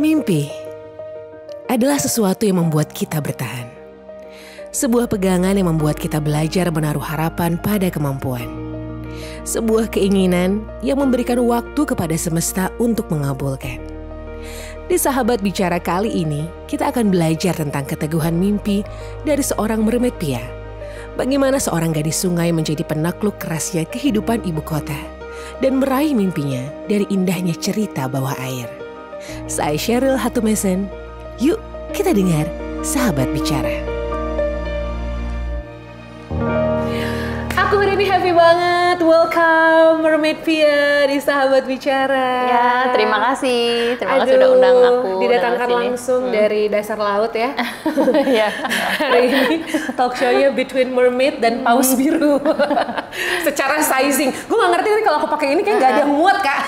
Mimpi adalah sesuatu yang membuat kita bertahan. Sebuah pegangan yang membuat kita belajar menaruh harapan pada kemampuan. Sebuah keinginan yang memberikan waktu kepada semesta untuk mengabulkan. Di Sahabat Bicara kali ini, kita akan belajar tentang keteguhan mimpi dari seorang mermaid Pia. Bagaimana seorang gadis sungai menjadi penakluk kerasnya kehidupan ibu kota dan meraih mimpinya dari indahnya cerita bawah air. Saya Cheryl Hatumesen. Yuk kita dengar Sahabat Bicara. Aku hari ini happy banget, welcome Mermaid Pia di Sahabat Bicara. Ya, terima kasih sudah undang aku. Didatangkan langsung dari dasar laut ya. Ya. Hari ini talk show-nya Between Mermaid dan Paus Biru. Secara sizing, gue gak ngerti nih kalau aku pakai ini kayak gak ada yang muat kak.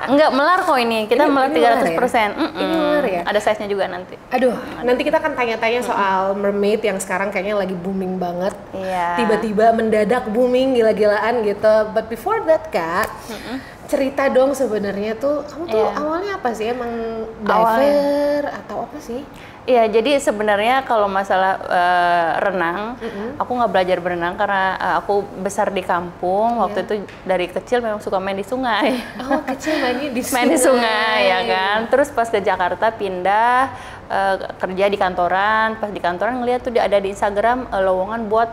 Enggak, melar kok ini, kita melar 300%. Ya? Ini melar ya? Ada size-nya juga nanti. Aduh, nanti kita akan tanya-tanya soal mermaid yang sekarang kayaknya lagi booming banget. Iya. Tiba-tiba mendadak booming gila-gilaan gitu. But before that kak, cerita dong sebenarnya tuh kamu tuh awalnya apa sih? Emang diver atau apa sih? Iya, jadi sebenarnya kalau masalah renang, aku nggak belajar berenang karena aku besar di kampung. Waktu itu dari kecil memang suka main di sungai. Oh, kecil mainnya di sungai. Main di sungai, ya kan. Terus pas ke Jakarta pindah, kerja di kantoran. Pas di kantoran ngeliat tuh ada di Instagram lowongan buat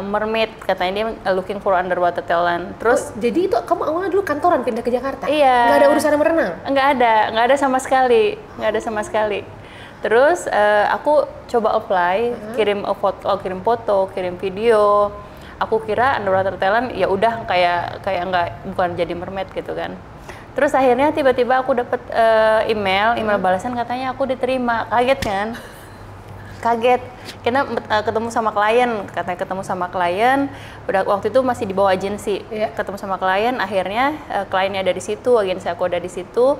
mermaid. Katanya dia looking for underwater talent. Terus jadi itu kamu awalnya dulu kantoran pindah ke Jakarta? Iya. Nggak ada urusan berenang? Nggak ada sama sekali. Nggak ada sama sekali. Terus aku coba apply, kirim foto, kirim video. Aku kira underwater talent ya udah kayak bukan jadi mermaid gitu kan. Terus akhirnya tiba-tiba aku dapat email balasan katanya aku diterima. Kaget kan? Kaget. Kita ketemu sama klien, udah waktu itu masih di bawah agensi. Ketemu sama klien, akhirnya kliennya ada di situ, agensi aku ada di situ.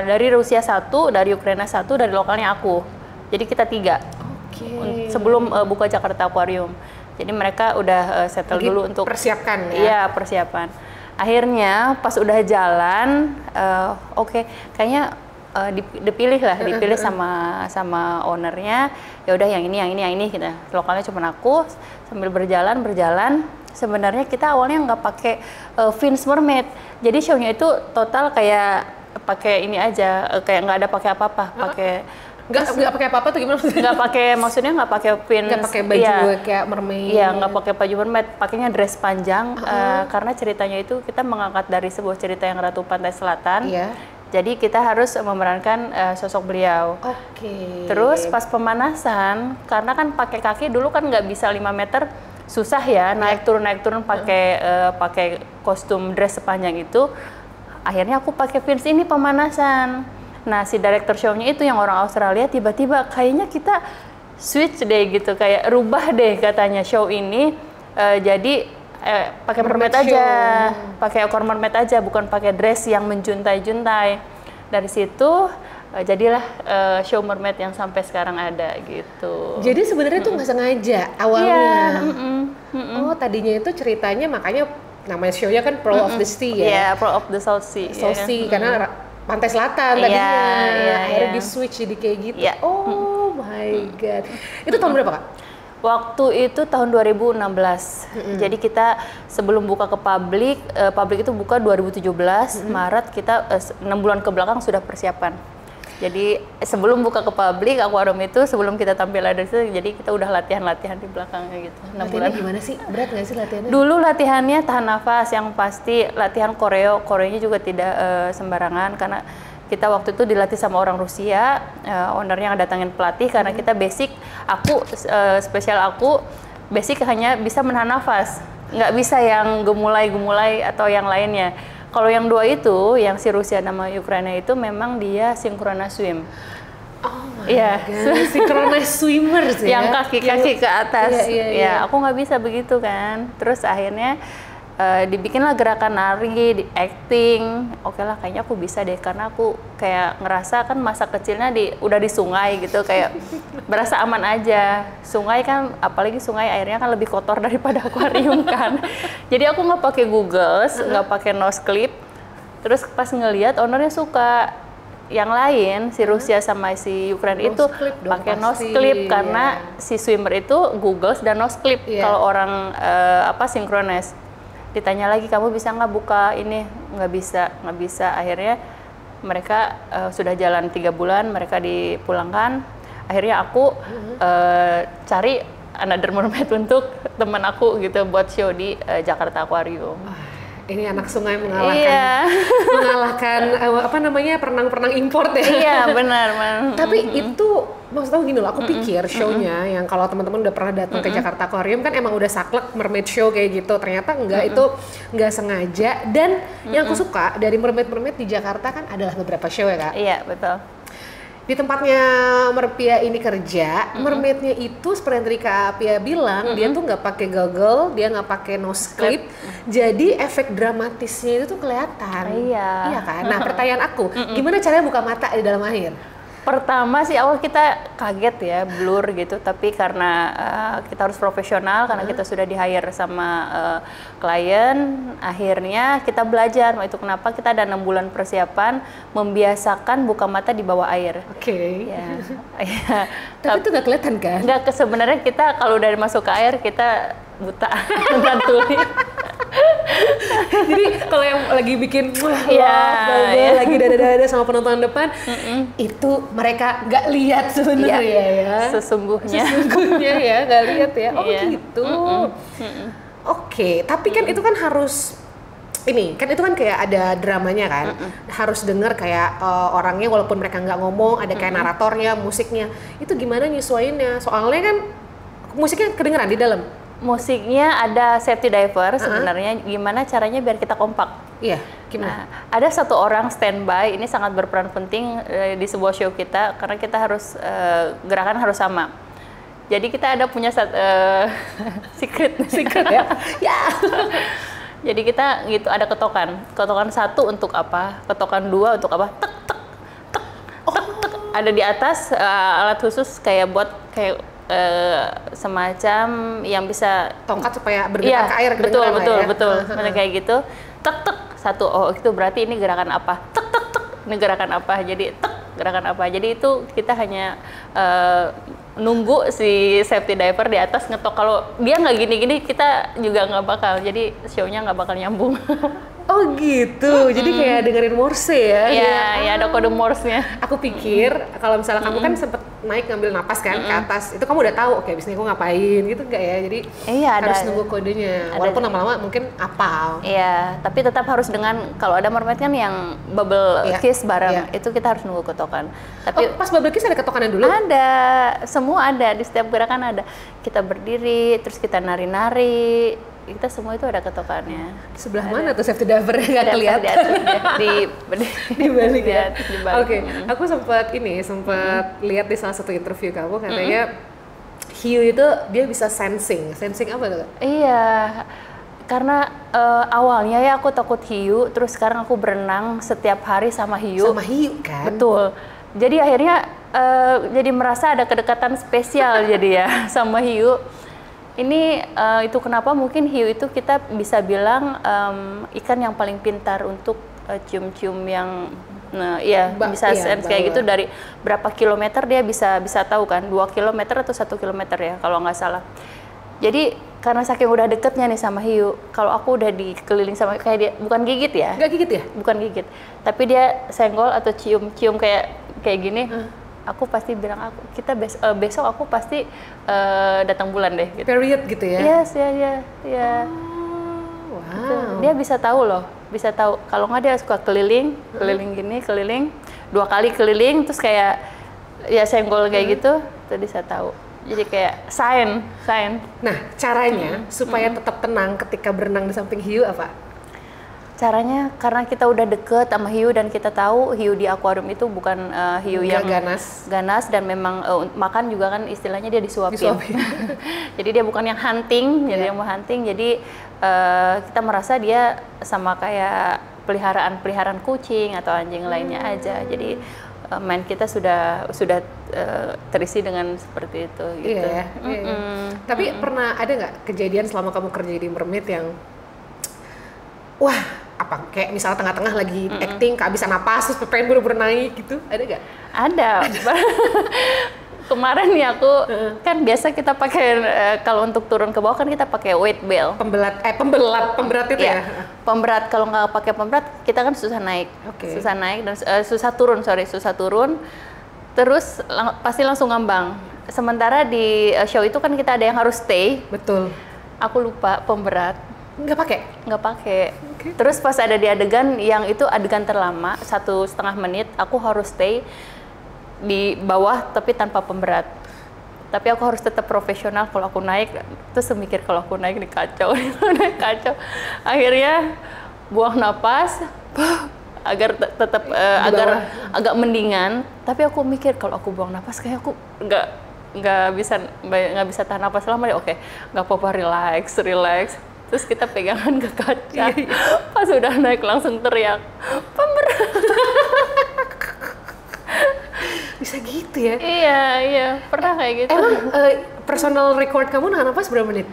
Dari Rusia 1, dari Ukraina 1, dari lokalnya aku. Jadi kita 3. Oke. Sebelum buka Jakarta Aquarium. Jadi mereka udah settle lagi dulu untuk persiapkan ya? Iya, persiapan. Akhirnya pas udah jalan, kayaknya dipilih sama ownernya. Ya udah yang ini gitu. Lokalnya cuma aku. Sambil berjalan. Sebenarnya kita awalnya nggak pakai fins mermaid. Jadi show-nya itu total kayak pakai ini aja, kayak nggak ada pakai apa-apa, nggak pakai apa-apa tuh gimana? Nggak pakai fins, nggak pakai baju kayak mermaid. Iya, nggak pakai baju mermaid, pakainya dress panjang karena ceritanya itu kita mengangkat dari sebuah cerita yang Ratu Pantai Selatan. Iya. Jadi kita harus memerankan sosok beliau. Oke. Terus pas pemanasan, karena kan pakai kaki dulu kan nggak bisa 5 meter, susah ya naik turun pakai kostum dress sepanjang itu. Akhirnya aku pakai fins ini pemanasan. Nah, si director show-nya itu yang orang Australia tiba-tiba kayaknya kita switch deh gitu, kayak rubah deh katanya show ini jadi pakai mermaid aja, pakai ekor mermaid aja, bukan pakai dress yang menjuntai-juntai. Dari situ jadilah show mermaid yang sampai sekarang ada gitu. Jadi sebenarnya tuh nggak sengaja awalnya. Iya. Oh, tadinya itu ceritanya makanya namanya show-nya kan Pearl of the Sea ya? Iya, Pearl of the South Sea. South Sea, karena pantai selatan tadinya. Akhirnya di-switch jadi kayak gitu. Oh my God. Itu tahun berapa, Kak? Waktu itu tahun 2016. Jadi kita sebelum buka ke publik itu buka 2017, Maret kita 6 bulan ke belakang sudah persiapan. Jadi sebelum buka ke publik, aquarium itu sebelum kita tampil ada situ, jadi kita udah latihan di belakangnya gitu. 6 bulan. Gimana sih? Berat nggak sih latihannya? Dulu latihannya tahan nafas, yang pasti latihan koreonya juga tidak sembarangan karena kita waktu itu dilatih sama orang Rusia, ownernya yang datangin pelatih karena kita basic, spesial aku basic hanya bisa menahan nafas, nggak bisa yang gemulai atau yang lainnya. Kalau yang 2 itu, yang si Rusia nama Ukraina itu memang dia synchronous swim. Oh my God, synchronous swimmers ya? Yang kaki-kaki ke atas. Iya. Aku nggak bisa begitu kan. Terus akhirnya dibikinlah gerakan nari, di acting. Oke lah, kayaknya aku bisa deh karena aku kayak ngerasa kan masa kecilnya udah di sungai gitu, kayak berasa aman aja. Sungai kan, apalagi sungai airnya kan lebih kotor daripada akuarium kan. Jadi aku nggak pakai goggles, nggak pakai nose clip. Terus pas ngelihat ownernya suka, yang lain, si Rusia sama si Ukraina itu pakai nose clip karena si swimmer itu googles dan nose clip kalau orang sinkronis. Ditanya lagi, kamu bisa nggak buka ini? Nggak bisa. Akhirnya mereka sudah jalan 3 bulan, mereka dipulangkan. Akhirnya aku cari another mermaid untuk teman aku gitu buat show di Jakarta Aquarium. Ini anak sungai mengalahkan perenang-perenang import ya. Iya benar. Tapi itu maksudnya gini loh, aku pikir show-nya yang kalau teman-teman udah pernah datang ke Jakarta Aquarium kan emang udah saklek mermaid show kayak gitu. Ternyata enggak, itu enggak sengaja. Dan yang aku suka dari mermaid di Jakarta kan adalah beberapa show ya Kak. Iya betul. Di tempatnya Merpia ini kerja, mermaidnya itu seperti yang tadi Kak Pia bilang, dia tuh nggak pakai goggle, dia nggak pakai nose clip, jadi efek dramatisnya itu tuh kelihatan. Iya kan? Nah pertanyaan aku, gimana caranya buka mata di dalam air? Pertama sih awal kita kaget ya, blur gitu, tapi karena kita harus profesional, karena kita sudah di-hire sama klien, akhirnya kita belajar. Itu kenapa kita ada 6 bulan persiapan membiasakan buka mata di bawah air. Oke. Ya. Tapi itu nggak kelihatan kan? Nggak, sebenarnya kita kalau udah masuk ke air kita buta dan tuli. Jadi kalau yang lagi bikin lagi dada-dada sama penonton depan, itu mereka nggak lihat sebenarnya ya. Sesungguhnya ya nggak lihat ya. Oh gitu. Oke, tapi kan itu kan harus itu kan kayak ada dramanya kan, harus dengar kayak orangnya walaupun mereka nggak ngomong, ada kayak naratornya, musiknya. Itu gimana nyesuaiinnya? Soalnya kan musiknya kedengeran di dalam. Musiknya ada safety diver sebenarnya. Gimana caranya biar kita kompak? Iya, gimana? Ada satu orang standby, ini sangat berperan penting di sebuah show kita karena kita harus gerakan harus sama. Jadi kita ada punya secret ya. Jadi kita gitu ada ketokan 1 untuk apa, ketokan 2 untuk apa, tek tek tek tek tek. Ada di atas alat khusus kayak buat kayak semacam yang bisa tongkat supaya bergerak ke air. Betul. Kayak gitu, tek tek 1, oh itu berarti ini gerakan apa, tek tek tek ini gerakan apa, jadi tek gerakan apa. Jadi itu kita hanya nunggu si safety diver di atas ngetok. Kalau dia nggak gini-gini kita juga nggak bakal, jadi show-nya nggak bakal nyambung. Oh gitu, jadi kayak dengerin Morse ya? Iya, ada kode Morse-nya. Aku pikir kalau misalnya kamu kan sempet naik ngambil napas kan ke atas, itu kamu udah tahu, oke abis ini aku ngapain gitu nggak ya? Jadi harus nunggu kodenya, walaupun lama-lama mungkin apal. Iya, tapi tetap harus dengan, kalau ada mermaid kan yang bubble kiss bareng, itu kita harus nunggu ketokan. Tapi pas bubble kiss ada ketokannya dulu? Ada, semua ada, di setiap gerakan ada. Kita berdiri, terus kita nari-nari, kita semua itu ada ketokannya. Sebelah mana tuh safety diver nggak kelihatan? Di balik ya. Oke, aku sempat lihat di salah satu interview kamu katanya hiu itu dia bisa sensing apa tuh? Iya, karena awalnya ya aku takut hiu, terus sekarang aku berenang setiap hari sama hiu. Sama hiu kan? Betul. Jadi akhirnya jadi merasa ada kedekatan spesial jadi ya sama hiu. Ini itu kenapa mungkin hiu itu kita bisa bilang ikan yang paling pintar untuk cium-cium yang bisa sense kayak gitu. Dari berapa kilometer dia bisa tahu kan, 2 kilometer atau 1 kilometer ya kalau nggak salah. Jadi karena saking udah deketnya nih sama hiu, kalau aku udah dikeliling sama kayak dia, bukan gigit ya? Nggak gigit ya? Bukan gigit, tapi dia senggol atau cium-cium kayak gini. Aku pasti bilang kita besok aku pasti datang bulan deh. Gitu. Period gitu ya? Yes, ya. Wow. Dia bisa tahu loh, bisa tahu. Kalau nggak dia suka keliling gini, 2 kali keliling, terus kayak ya senggol kayak gitu, tuh bisa tahu. Jadi kayak sign. Nah, caranya supaya tetap tenang ketika berenang di samping hiu apa? Caranya karena kita udah deket sama hiu dan kita tahu hiu di akuarium itu bukan hiu yang ganas dan memang makan juga kan istilahnya dia disuapin. Jadi dia bukan yang hunting, jadi yang mau hunting. Jadi kita merasa dia sama kayak peliharaan kucing atau anjing lainnya aja. Jadi main kita sudah terisi dengan seperti itu. Gitu. Iya. Tapi pernah ada nggak kejadian selama kamu kerja di mermaid yang wah apa? Kayak misalnya tengah-tengah lagi acting, kehabisan napas, terus pengen buru-buru naik gitu, ada nggak? Ada. Kemarin nih aku kan biasa kita pakai kalau untuk turun ke bawah kan kita pakai weight belt. Pemberat itu ya? Pemberat, kalau nggak pakai pemberat kita kan susah naik. Susah naik dan susah turun. Terus pasti langsung ngambang. Sementara di show itu kan kita ada yang harus stay. Betul. Aku lupa pemberat. Nggak pakai. Terus pas ada di adegan yang itu adegan terlama 1,5 menit, aku harus stay di bawah tapi tanpa pemberat. Tapi aku harus tetap profesional kalau aku naik. Terus mikir kalau aku naik ini kacau. Akhirnya buang napas agar tetap agak mendingan. Tapi aku mikir kalau aku buang napas kayak aku nggak bisa tahan napas lama deh. Oke, nggak apa-apa, relax. Terus kita pegangan ke kaca. Pas udah naik langsung teriak, pemberat. Bisa gitu ya? Iya, pernah kayak gitu. Emang personal record kamu nahan napas berapa menit?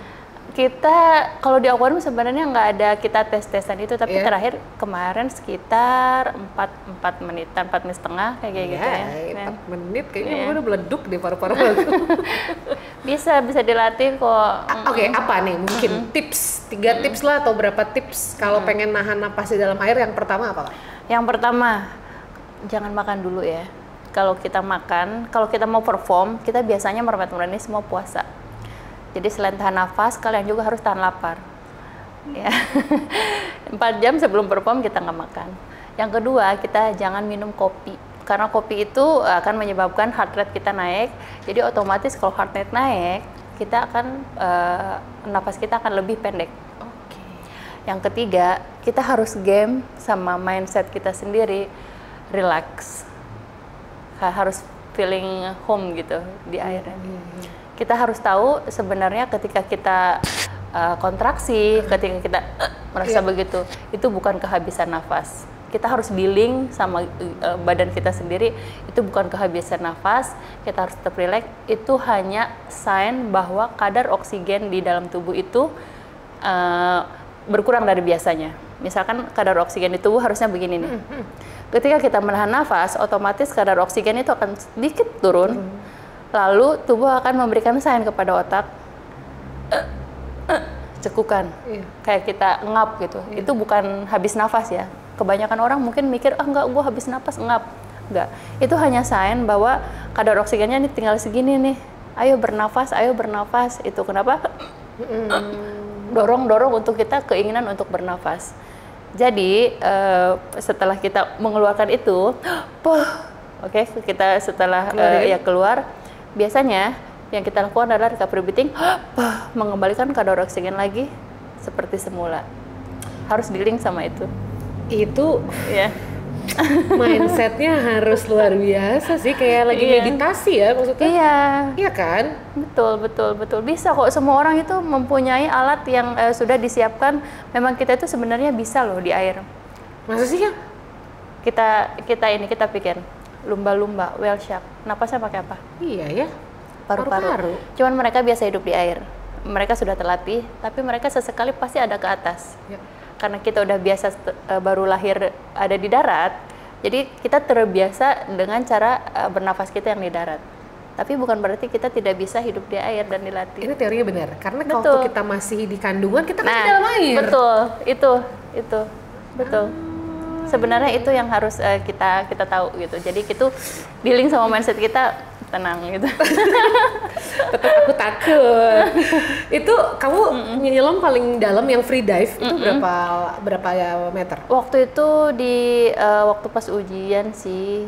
Kita kalau di aquarium sebenarnya nggak ada kita tes-tesan itu, tapi terakhir kemarin sekitar 4 menitan, 4 menit setengah kayak gitu ya. 4 menit kayaknya udah meleduk deh paru-paru aku. bisa dilatih kok. Oke, apa nih mungkin tips 3 tips lah atau berapa tips kalau pengen nahan napas di dalam air? Yang pertama apa? Yang pertama, jangan makan dulu ya. Kalau kita mau perform, kita biasanya meremeh-remeh semua puasa. Jadi selain tahan nafas, kalian juga harus tahan lapar. Ya. 4 jam sebelum perform kita nggak makan. Yang kedua, kita jangan minum kopi. Karena kopi itu akan menyebabkan heart rate kita naik. Jadi otomatis kalau heart rate naik, kita akan nafas kita akan lebih pendek. Yang ketiga, kita harus game sama mindset kita sendiri, relax. Harus feeling home gitu di airnya. Kita harus tahu sebenarnya ketika kita kontraksi, ketika kita merasa begitu, itu bukan kehabisan nafas. Kita harus dealing sama badan kita sendiri, itu bukan kehabisan nafas, kita harus tetap relax. Itu hanya sign bahwa kadar oksigen di dalam tubuh itu berkurang dari biasanya. Misalkan kadar oksigen di tubuh harusnya begini nih. Ketika kita menahan nafas, otomatis kadar oksigen itu akan sedikit turun. Lalu tubuh akan memberikan sign kepada otak, cekukan, kayak kita ngap gitu. Itu bukan habis nafas ya. Kebanyakan orang mungkin mikir, enggak, gue habis nafas, ngap. Enggak, itu hanya sign bahwa kadar oksigennya ini tinggal segini nih. Ayo bernafas. Itu kenapa? Dorong untuk kita keinginan untuk bernafas. Jadi setelah kita mengeluarkan itu, kita setelah keluar, biasanya yang kita lakukan adalah recovery breathing, mengembalikan kadar oksigen lagi seperti semula. Harus dealing sama itu. Itu ya. Mindsetnya harus luar biasa sih, kayak lagi meditasi ya maksudnya. Iya kan? Betul. Bisa kok, semua orang itu mempunyai alat yang sudah disiapkan. Memang kita itu sebenarnya bisa loh di air. Masa sih ya? Kita pikir lumba-lumba, whale shark, napasnya pakai apa? Iya ya. Paru-paru. Cuman mereka biasa hidup di air. Mereka sudah terlatih, tapi mereka sesekali pasti ada ke atas. Karena kita udah biasa baru lahir ada di darat, jadi kita terbiasa dengan cara bernafas kita yang di darat. Tapi bukan berarti kita tidak bisa hidup di air dan dilatih. Ini teorinya benar, karena waktu kita masih di kandungan kita kan di dalam air. Betul, itu betul. Sebenarnya itu yang harus kita tahu gitu. Jadi itu dealing sama mindset kita, tenang gitu. Tetap aku takut. Itu kamu nyelam paling dalam yang free dive itu berapa meter? Waktu itu waktu pas ujian sih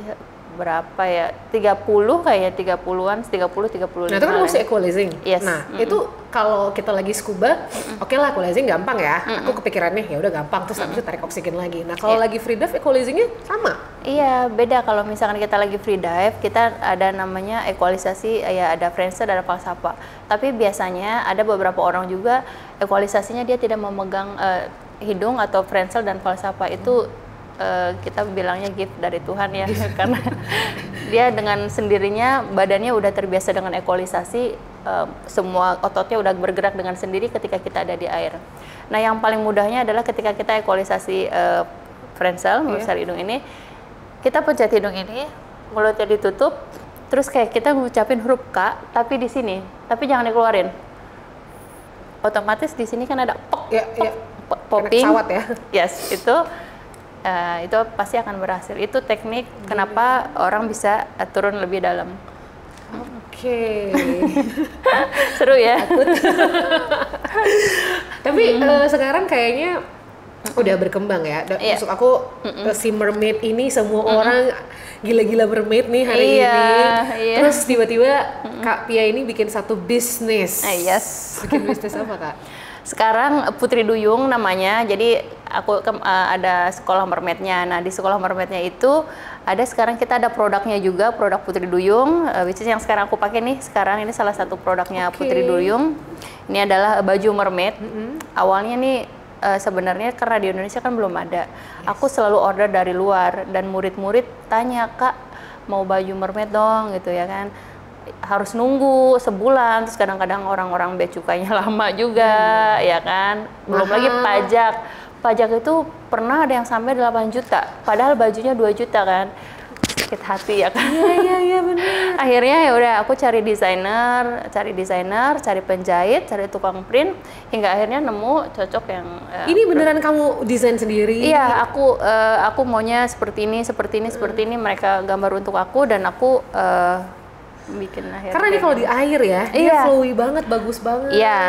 berapa ya? 30 kayaknya, 30-an, 30-35. Nah, itu kan masih equalizing. Yes. Nah, itu kalau kita lagi scuba, oke lah equalizing gampang ya. Aku kepikirannya ya udah gampang, terus habis itu tarik oksigen lagi. Nah, kalau lagi free dive equalizingnya sama. Iya, beda. Kalau misalkan kita lagi free dive, kita ada namanya equalisasi, ya ada Frenzel, ada falsapa. Tapi biasanya ada beberapa orang juga equalisasinya dia tidak memegang hidung atau Frenzel dan falsapa. Itu kita bilangnya gift dari Tuhan ya, karena dia dengan sendirinya badannya udah terbiasa dengan equalisasi, semua ototnya udah bergerak dengan sendiri ketika kita ada di air. Nah, yang paling mudahnya adalah ketika kita ekualisasi Frenzel, membesar hidung ini, kita pencet hidung ini, mulutnya ditutup, terus kayak kita ngucapin huruf K, tapi di sini, tapi jangan dikeluarin. Otomatis di sini kan ada pok, popping. Pesawat ya? Yes, itu pasti akan berhasil. Itu teknik kenapa orang bisa turun lebih dalam. Oke. Seru ya? Tapi sekarang kayaknya udah berkembang ya. Maksud aku si mermaid ini semua orang gila-gila mermaid nih hari ini. Terus tiba-tiba Kak Pia ini bikin satu bisnis. Yes. Bikin bisnis apa Kak? Sekarang Putri Duyung namanya, jadi aku ada sekolah mermaidnya. Nah, di sekolah mermaidnya itu sekarang kita ada produknya juga, produk Putri Duyung, which is yang sekarang aku pakai nih. Sekarang ini salah satu produknya Putri Duyung. Ini adalah baju mermaid. Awalnya nih sebenarnya karena di Indonesia kan belum ada. Aku selalu order dari luar dan murid-murid tanya, Kak mau baju mermaid dong gitu ya kan. Harus nunggu sebulan, terus kadang-kadang orang-orang bea cukainya lama juga, ya kan. Belum lagi pajak. Pajak itu pernah ada yang sampai 8 juta, padahal bajunya 2 juta kan. Sakit hati ya kan. Iya benar. Akhirnya ya udah aku cari desainer, cari penjahit, cari tukang print, hingga akhirnya nemu cocok yang ini beneran kamu desain sendiri? Iya, aku maunya seperti ini. Mereka gambar untuk aku dan aku bikin akhirnya. Karena ini kalau di air ya, dia flowy banget, bagus banget. Iya.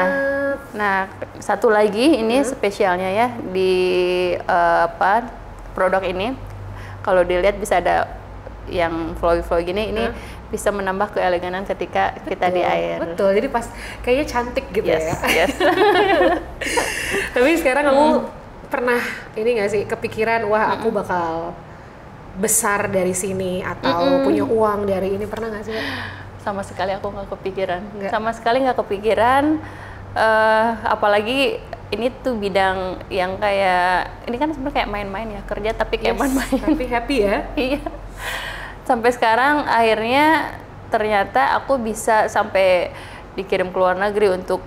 Nah, satu lagi ini spesialnya ya di produk ini. Kalau dilihat bisa ada yang flowy gini, ini bisa menambah keeleganan ketika kita di air. Betul. Jadi pas kayaknya cantik gitu ya. Yes. Tapi sekarang kamu pernah ini nggak sih kepikiran, wah aku bakal besar dari sini atau punya uang dari ini, pernah nggak sih? Sama sekali aku nggak kepikiran. Sama sekali nggak kepikiran. Apalagi ini tuh bidang yang kayak ini kan sebenarnya kayak main-main ya, kerja tapi kayak main-main. Tapi happy ya? Iya. Sampai sekarang akhirnya ternyata aku bisa sampai dikirim ke luar negeri untuk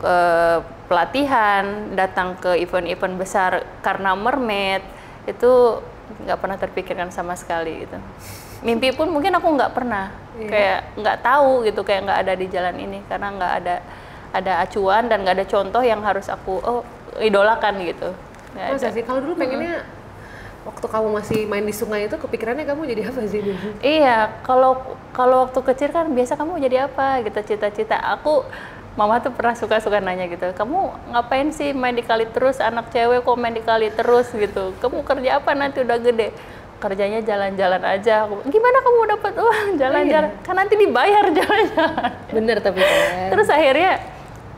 pelatihan, datang ke event-event besar karena mermaid. Itu nggak pernah terpikirkan sama sekali gitu. Mimpi pun mungkin aku nggak pernah, kayak nggak tahu gitu, kayak nggak ada di jalan ini karena nggak ada acuan dan nggak ada contoh yang harus aku idolakan gitu. Masa sih kalau dulu pengennya waktu kamu masih main di sungai itu kepikirannya kamu jadi apa sih dulu? Iya, kalau waktu kecil kan biasa kamu jadi apa gitu, cita-cita aku. Mama tuh pernah suka nanya gitu, kamu ngapain sih main di kali terus, anak cewek kok main di kali terus gitu, kamu kerja apa nanti udah gede? Kerjanya jalan-jalan aja. Gimana kamu dapat uang jalan-jalan? Kan nanti dibayar jalan-jalan. Bener tapi kan. Terus akhirnya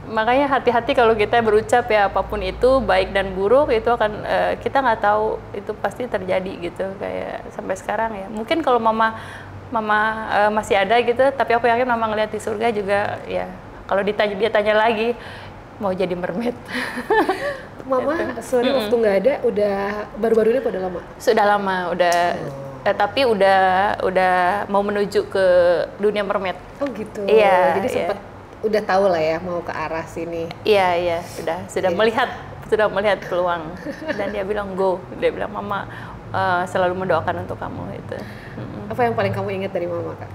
makanya hati-hati kalau kita berucap ya, apapun itu baik dan buruk itu akan kita nggak tahu itu pasti terjadi gitu. Kayak sampai sekarang ya. Mungkin kalau mama masih ada gitu, tapi aku yakin mama ngeliat di surga juga ya. Kalau dia tanya lagi mau jadi mermaid. Mama, sorry waktu nggak ada, udah baru-baru ini udah lama? Sudah lama, tapi udah mau menuju ke dunia mermaid. Oh gitu. Iya. Jadi sempat udah tahu lah ya mau ke arah sini. Iya, sudah melihat peluang. Dan dia bilang go, dia bilang mama selalu mendoakan untuk kamu itu. Apa yang paling kamu ingat dari mama, Kak?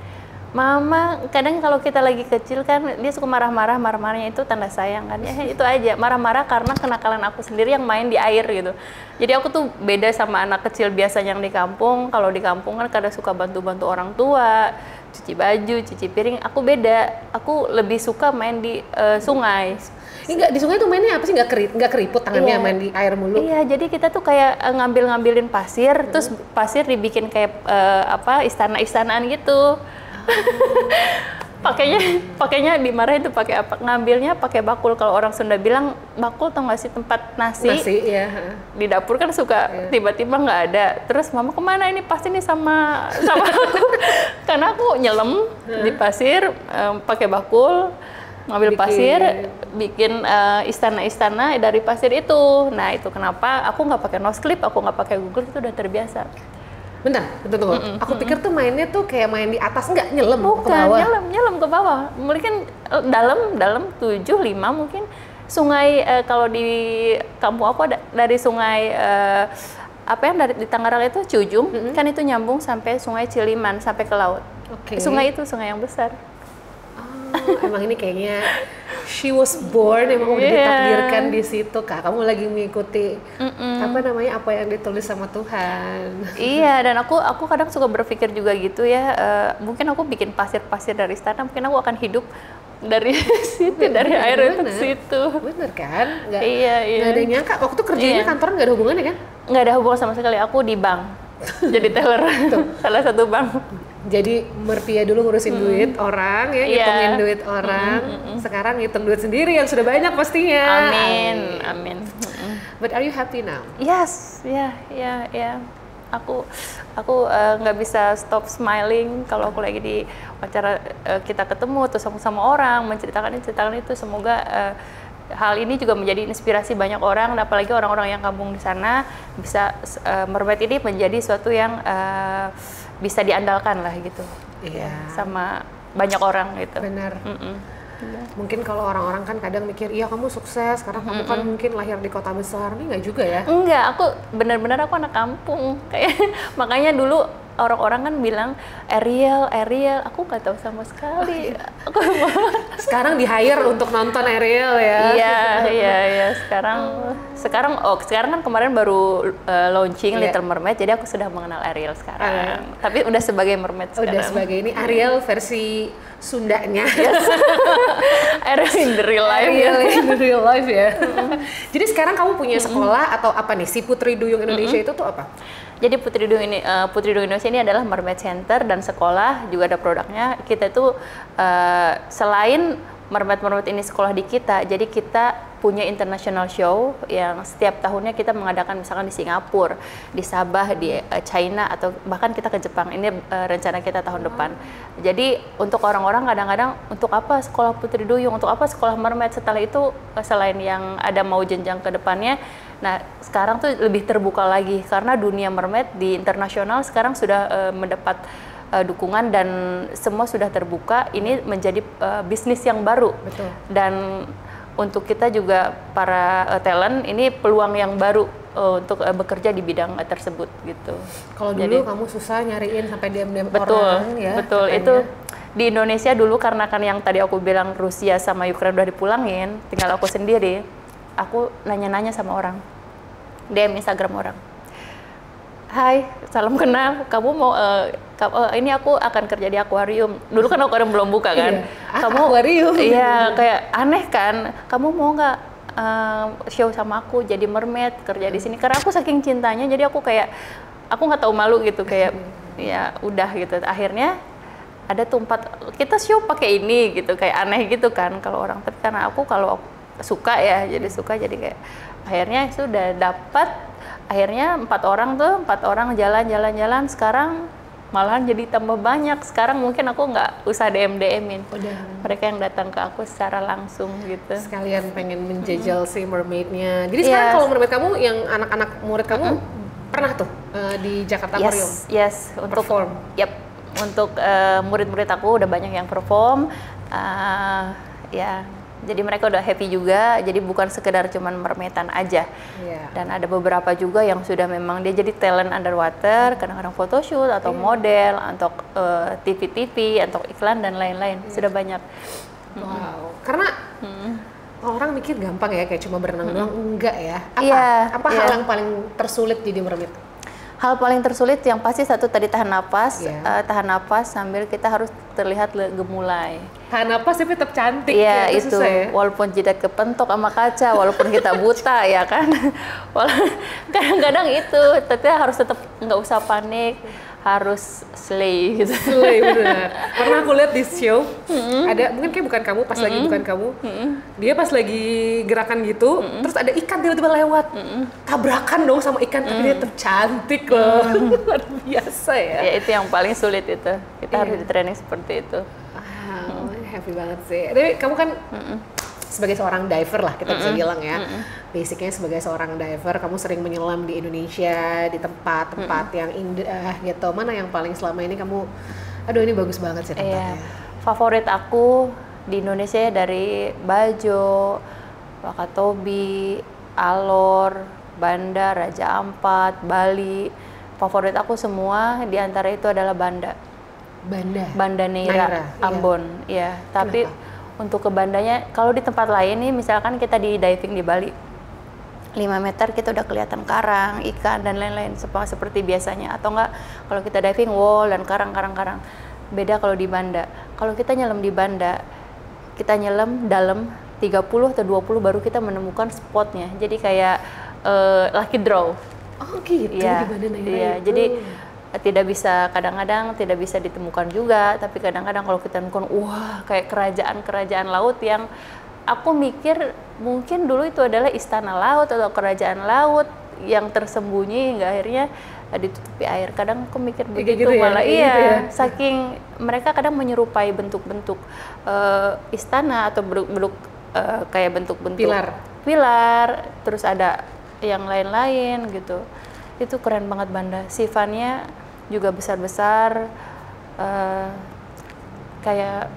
Mama kadang kalau kita lagi kecil kan dia suka marah-marahnya itu tanda sayang kan ya, itu aja marah-marah karena kenakalan aku sendiri yang main di air gitu. Jadi aku tuh beda sama anak kecil biasanya yang di kampung. Kalau di kampung kan kadang suka bantu-bantu orang tua, cuci baju, cuci piring. Aku beda, aku lebih suka main di sungai. Ini di sungai tuh mainnya apa sih? Nggak keriput tangannya main di air mulu? Iya, jadi kita tuh kayak ngambilin pasir, terus pasir dibikin kayak istana-istanaan gitu. pakainya dimarahin tuh pakai apa, ngambilnya pakai bakul. Kalau orang Sunda bilang bakul, tau nggak sih tempat nasi ya. Di dapur kan suka tiba-tiba nggak ada, terus mama kemana ini, pasti nih sama aku karena aku nyelam di pasir pakai bakul, ngambil pasir, bikin istana-istana dari pasir itu. Nah itu kenapa aku nggak pakai nose clip, aku nggak pakai Google, itu udah terbiasa. Bentar, tunggu. Aku pikir tuh mainnya tuh kayak main di atas, enggak nyelam ke Bukan, bawah. nyelam ke bawah. Mungkin dalam 7, 5 mungkin. Sungai kalau di kampung aku ada dari sungai apa yang dari di Tangerang itu Cujung, kan itu nyambung sampai Sungai Ciliman sampai ke laut. Sungai itu sungai yang besar. Emang ini kayaknya she was born, emang udah ditakdirkan di situ, Kak. Kamu lagi mengikuti apa yang ditulis sama Tuhan. Iya, dan aku kadang suka berpikir juga gitu ya. Mungkin aku bikin pasir-pasir dari istana, mungkin aku akan hidup dari situ, dari air itu ke situ. Bener kan? Nggak ada yang nyangka. Waktu kerjanya kantoran nggak ada hubungannya kan? Nggak ada hubungan sama sekali. Aku di bank, jadi teller, salah satu bank. Jadi Merpia dulu ngurusin duit orang ya, ngitungin duit orang. Sekarang ngitung duit sendiri yang sudah banyak pastinya. Amin. But are you happy now? Yes, ya. Aku nggak bisa stop smiling kalau aku lagi di wawancara kita ketemu terus sama orang menceritakan itu. Semoga hal ini juga menjadi inspirasi banyak orang, apalagi orang-orang yang kampung di sana bisa Mermaid ini menjadi suatu yang bisa diandalkan lah gitu. Iya. Sama banyak orang gitu. Benar. Mungkin kalau orang-orang kan kadang mikir, iya kamu sukses karena kamu kan mungkin lahir di kota besar. Ini nggak juga ya? Enggak, aku benar-benar aku anak kampung. Kayak makanya dulu orang-orang kan bilang Ariel, aku nggak tahu sama sekali. Sekarang di-hire untuk nonton Ariel ya? Iya. Sekarang kan kemarin baru launching Little Mermaid, jadi aku sudah mengenal Ariel sekarang. Tapi udah sebagai mermaid sekarang. Udah sebagai ini Ariel versi Sundanya. Yes. Ariel in the real life. Ariel in the real life ya. Jadi sekarang kamu punya sekolah atau apa nih? Si Putri Duyung Indonesia itu tuh apa? Jadi Putri Duyung Indonesia ini adalah Mermaid Center dan sekolah juga ada produknya. Kita itu selain mermaid ini sekolah di kita, jadi kita punya international show yang setiap tahunnya kita mengadakan misalkan di Singapura, di Sabah, di China, atau bahkan kita ke Jepang. Ini rencana kita tahun depan. Jadi untuk orang-orang kadang-kadang untuk apa sekolah Putri Duyung, untuk apa sekolah mermaid, setelah itu selain yang ada mau jenjang ke depannya, nah sekarang tuh lebih terbuka lagi karena dunia mermaid di internasional sekarang sudah mendapat dukungan dan semua sudah terbuka. Ini menjadi bisnis yang baru. Betul. Dan untuk kita juga para talent ini peluang yang baru untuk bekerja di bidang tersebut gitu. Kalau dulu kamu susah nyariin sampai DM orang ya. Betul. Katanya. Itu di Indonesia dulu karena kan yang tadi aku bilang Rusia sama Ukraina udah dipulangin, tinggal aku sendiri. Aku nanya-nanya sama orang, DM Instagram orang. Hai, salam kenal. Kamu mau ini aku akan kerja di akuarium. Dulu kan akuarium belum buka kan. Kamu akuarium. Iya, kayak aneh kan. Kamu mau nggak show sama aku jadi mermaid kerja di sini? Karena aku saking cintanya, jadi aku kayak aku nggak tahu malu gitu kayak ya udah gitu. Akhirnya ada tuh 4 kita show pakai ini gitu kayak aneh gitu kan kalau orang. Tapi karena aku kalau suka ya jadi suka jadi kayak akhirnya sudah dapat. Akhirnya 4 orang jalan-jalan sekarang malahan jadi tambah banyak. Sekarang mungkin aku nggak usah DM-in. Mereka yang datang ke aku secara langsung gitu. Sekalian pengen menjajal si mermaidnya. Jadi sekarang kalau mermaid kamu yang anak-anak murid kamu pernah tuh di Jakarta Aquarium? Yes, untuk perform. Untuk murid-murid aku udah banyak yang perform. Jadi mereka udah happy juga, jadi bukan sekedar cuman mermaidan aja. Dan ada beberapa juga yang sudah memang dia jadi talent underwater, kadang-kadang photoshoot atau model, untuk TV-TV, untuk iklan dan lain-lain. Sudah banyak. Wow, karena orang mikir gampang ya, kayak cuma berenang doang, enggak ya? Apa hal yang paling tersulit jadi mermaid? Hal paling tersulit yang pasti satu tadi tahan napas sambil kita harus terlihat gemulai. Tahan napas tapi tetap cantik. Iya itu susah, ya? Walaupun jidat kepentok sama kaca, walaupun kita buta ya kan. Kadang-kadang itu, tapi harus tetap nggak usah panik, harus slay gitu. Slay benar. Pernah aku lihat di show, ada mungkin kayak bukan kamu pas lagi bukan kamu, dia pas lagi gerakan gitu, terus ada ikan tiba-tiba lewat, tabrakan dong sama ikan, tapi dia tercantik loh, luar biasa ya. Ya itu yang paling sulit itu, kita harus di training seperti itu. Wow, happy banget sih. Tapi kamu kan sebagai seorang diver lah kita bisa bilang ya. Basicnya sebagai seorang diver, kamu sering menyelam di Indonesia di tempat-tempat yang indah gitu. Mana yang paling selama ini kamu, aduh ini bagus banget sih tempatnya? Favorit aku di Indonesia ya dari Bajo, Wakatobi, Alor, Banda, Raja Ampat, Bali. Favorit aku semua di antara itu adalah Banda. Banda Neira, Ambon. Ya, tapi untuk ke Bandanya, kalau di tempat lain nih, misalkan kita di diving di Bali, 5 meter kita udah kelihatan karang, ikan dan lain-lain seperti biasanya. Atau enggak kalau kita diving wall dan karang. Beda kalau di Banda. Kalau kita nyelam di Banda, kita nyelam dalam 30 atau 20 baru kita menemukan spotnya. Jadi kayak lucky draw. Oh gitu, ya, di Banda Neira ya, itu. jadi tidak bisa, kadang-kadang tidak bisa ditemukan juga, tapi kadang-kadang kalau kita temukan, wah kayak kerajaan-kerajaan laut yang aku mikir mungkin dulu itu adalah istana laut atau kerajaan laut yang tersembunyi hingga akhirnya ditutupi air. Kadang aku mikir begitu gitu malah ya, gitu ya. saking mereka kadang menyerupai bentuk-bentuk istana atau bentuk kayak bentuk-bentuk pilar, terus ada yang lain-lain gitu. Itu keren banget Banda. Sifannya juga besar-besar, kayak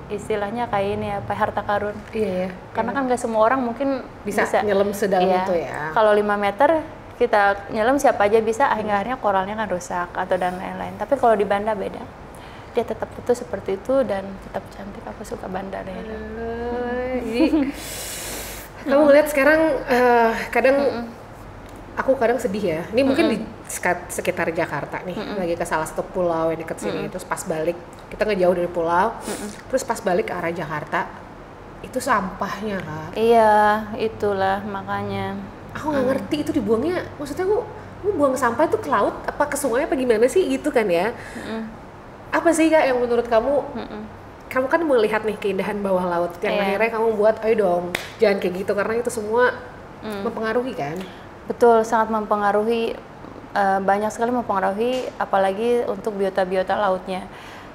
istilahnya kayak ini apa, harta karun. Iya. Karena kan nggak semua orang mungkin bisa nyelam sedalam itu ya. Kalau 5 meter kita nyelam siapa aja bisa, akhirnya koralnya kan rusak atau dan lain-lain. Tapi kalau di Banda beda. Dia tetap utuh seperti itu dan tetap cantik. Aku suka Banda deh. Jadi kamu ngeliat sekarang kadang aku kadang sedih ya. Ini mungkin di sekitar Jakarta nih, lagi ke salah satu pulau yang deket sini, terus pas balik kita ngejauh dari pulau, terus pas balik ke arah Jakarta itu sampahnya Kak. Iya, itulah makanya. Aku nggak ngerti itu dibuangnya, maksudnya aku buang sampah itu ke laut apa ke sungai apa gimana sih gitu kan ya? Apa sih Kak yang menurut kamu? Kamu kan melihat nih keindahan bawah laut yang akhirnya kamu buat, ayo dong jangan kayak gitu karena itu semua mempengaruhi kan? Betul, sangat mempengaruhi, banyak sekali mempengaruhi, apalagi untuk biota-biota lautnya.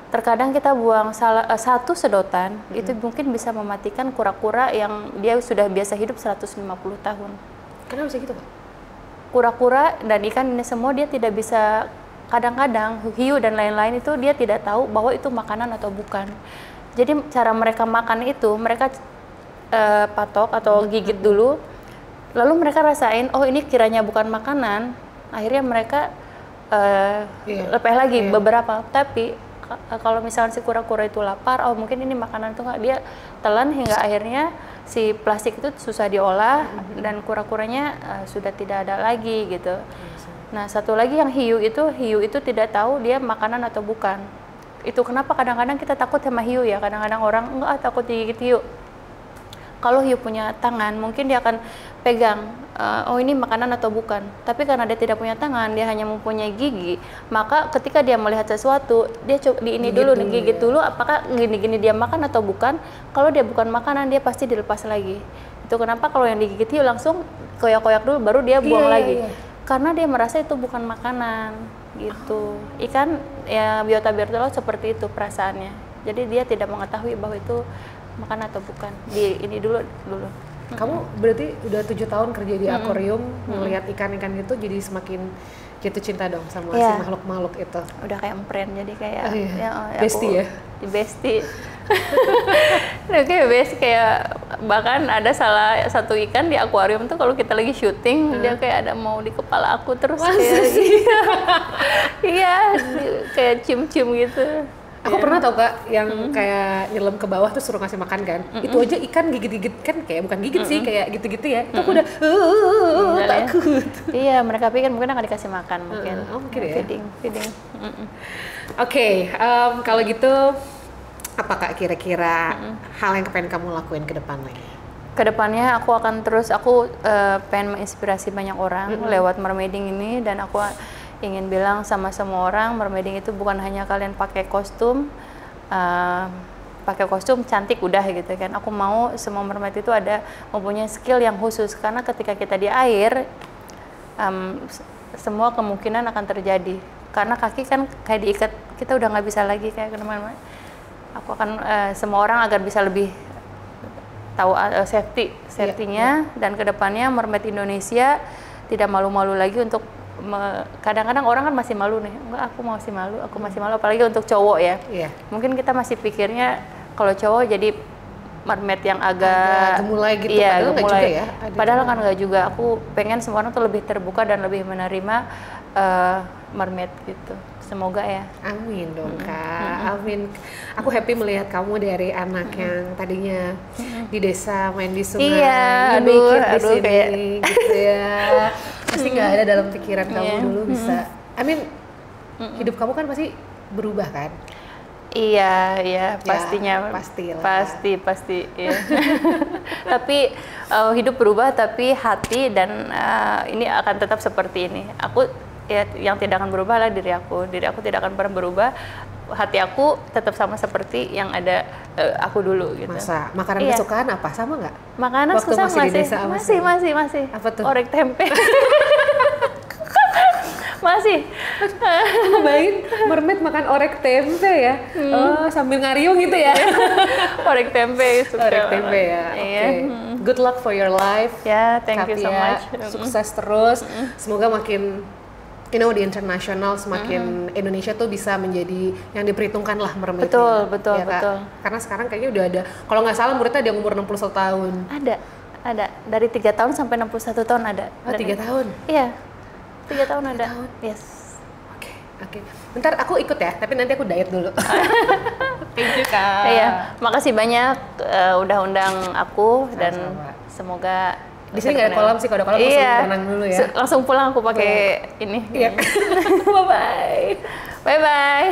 Terkadang kita buang satu sedotan, itu mungkin bisa mematikan kura-kura yang dia sudah biasa hidup 150 tahun. Kenapa bisa gitu Pak? Kura-kura dan ikan ini semua dia tidak bisa, kadang-kadang hiu dan lain-lain itu dia tidak tahu bahwa itu makanan atau bukan. Jadi cara mereka makan itu, mereka patok atau gigit dulu, lalu mereka rasain, oh ini kiranya bukan makanan, akhirnya mereka lepeh lagi beberapa. Tapi kalau misalnya si kura-kura itu lapar, oh mungkin ini makanan itu nggak, dia telan hingga akhirnya si plastik itu susah diolah dan kura-kuranya sudah tidak ada lagi gitu. Nah satu lagi yang hiu itu tidak tahu dia makanan atau bukan. Itu kenapa kadang-kadang kita takut sama hiu ya, kadang-kadang orang enggak takut digigit hiu. Kalau hiu punya tangan, mungkin dia akan pegang, oh ini makanan atau bukan. Tapi karena dia tidak punya tangan, dia hanya mempunyai gigi, maka ketika dia melihat sesuatu, dia gigit dulu, apakah gini-gini dia makan atau bukan. Kalau dia bukan makanan, dia pasti dilepas lagi. Itu kenapa kalau yang digigit hiu langsung koyak-koyak dulu, baru dia buang lagi. Karena dia merasa itu bukan makanan, gitu. Ikan, ya biota-biota laut seperti itu perasaannya. Jadi dia tidak mengetahui bahwa itu makan atau bukan. Ini dulu. Kamu berarti udah 7 tahun kerja di akuarium, melihat ikan-ikan itu jadi semakin jatuh cinta dong sama si makhluk-makhluk itu. Udah kayak empren, jadi kayak bestie ya? Bestie. Udah kayak bestie, kayak bahkan ada salah satu ikan di akuarium tuh kalau kita lagi syuting, dia kayak ada mau di kepala aku terus. Kayak iya, kayak cium-cium gitu. Aku pernah tau Kak, yang kayak nyelam ke bawah tuh suruh ngasih makan kan. Itu aja ikan gigit-gigit kan, kayak bukan gigit sih, kayak gitu-gitu ya. Itu aku udah takut. Iya, mereka pikir mungkin akan dikasih makan mungkin. Mungkin ya. Feeding. Oke, kalau gitu apa Kak kira-kira hal yang pengen kamu lakuin ke depan lagi? Kedepannya aku akan terus, pengen menginspirasi banyak orang lewat mermaiding ini, dan aku ingin bilang sama semua orang, mermaiding itu bukan hanya kalian pakai kostum cantik udah gitu kan. Aku mau semua mermaid itu mempunyai skill yang khusus, karena ketika kita di air semua kemungkinan akan terjadi. Karena kaki kan kayak diikat, kita udah nggak bisa lagi kayak kemana-mana. Aku akan semua orang agar bisa lebih tahu safety-nya dan kedepannya mermaid Indonesia tidak malu-malu lagi untuk kadang-kadang orang kan masih malu nih, enggak aku masih malu apalagi untuk cowok ya. Mungkin kita masih pikirnya kalau cowok jadi mermaid yang agak gemulai gitu, iya, padahal gemulai. Juga ya. Padahal kan nggak juga. Aku pengen semua orang tuh lebih terbuka dan lebih menerima mermaid gitu. Semoga ya. Amin dong Kak, amin. Aku happy melihat kamu dari anak yang tadinya di desa main di sungai, iya, di sini kayak gitu ya. Pasti nggak ada dalam pikiran kamu dulu bisa. Hidup kamu kan pasti berubah kan? Iya, pastinya. Pastilah. Pasti. Iya. Tapi hidup berubah, tapi hati dan ini akan tetap seperti ini. Aku ya yang tidak akan berubah adalah diri aku tidak akan pernah berubah, hati aku tetap sama seperti yang ada aku dulu gitu. Masa makanan kesukaan apa sama nggak? Makanan waktu kesukaan masih di desa masih. Apa tuh? Orek tempe. Masih. Bayangin mermaid makan orek tempe ya. Sambil ngariung gitu ya. Orek tempe suka. Orek tempe ya. Iya. Good luck for your life. Ya, thank you so much. Sukses terus. Semoga makin di internasional semakin Indonesia tuh bisa menjadi yang diperhitungkan lah mermaid. Betul. Karena sekarang kayaknya udah ada, kalau nggak salah muridnya ada yang umur 61 tahun. Ada. Dari 3 tahun sampai 61 tahun ada. Oh, 3 tahun? Iya. 3 tahun ada. Yes. Oke. Bentar aku ikut ya, tapi nanti aku diet dulu. Thank you Kak. Iya, makasih banyak udah undang aku. Sama-sama. Dan semoga di sini nggak ada kolam sih, kalau ada kolam langsung renang dulu ya. Langsung pulang aku pakai ini. Iya. Bye bye.